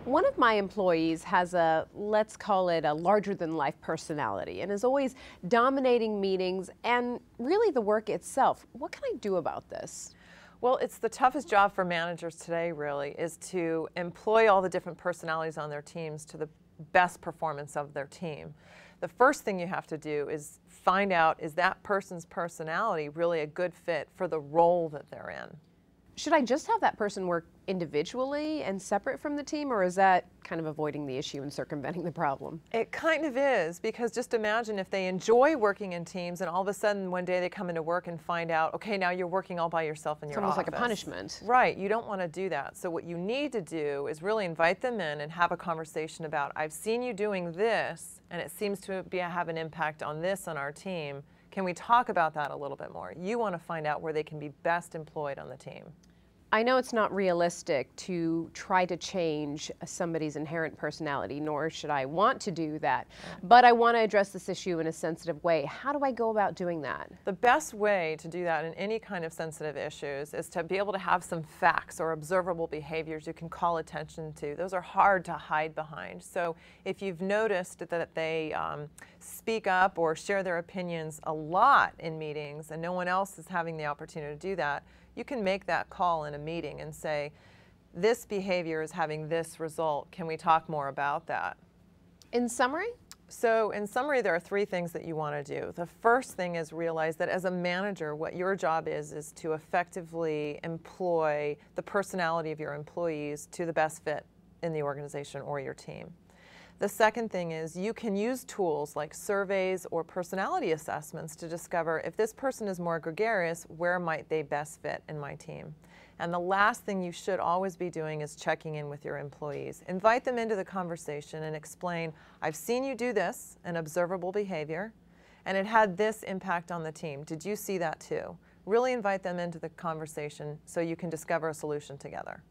One of my employees has a, let's call it a larger than life personality and is always dominating meetings and really the work itself. What can I do about this? Well, it's the toughest job for managers today, really, is to employ all the different personalities on their teams to the best performance of their team. The first thing you have to do is find out, is that person's personality really a good fit for the role that they're in? Should I just have that person work individually and separate from the team, or is that kind of avoiding the issue and circumventing the problem? It kind of is, because just imagine if they enjoy working in teams and all of a sudden one day they come into work and find out, okay, now you're working all by yourself in your office. It's almost like a punishment. Right, you don't want to do that. So what you need to do is really invite them in and have a conversation about, I've seen you doing this and it seems to have an impact on this on our team. Can we talk about that a little bit more? You want to find out where they can be best employed on the team. I know it's not realistic to try to change somebody's inherent personality, nor should I want to do that, but I want to address this issue in a sensitive way. How do I go about doing that? The best way to do that in any kind of sensitive issues is to be able to have some facts or observable behaviors you can call attention to. Those are hard to hide behind. So if you've noticed that they speak up or share their opinions a lot in meetings and no one else is having the opportunity to do that, you can make that call in a meeting and say, this behavior is having this result. Can we talk more about that? In summary? So in summary, there are three things that you want to do. The first thing is realize that as a manager, what your job is to effectively employ the personality of your employees to the best fit in the organization or your team. The second thing is you can use tools like surveys or personality assessments to discover if this person is more gregarious, where might they best fit in my team? And the last thing you should always be doing is checking in with your employees. Invite them into the conversation and explain, I've seen you do this, an observable behavior, and it had this impact on the team. Did you see that too? Really invite them into the conversation so you can discover a solution together.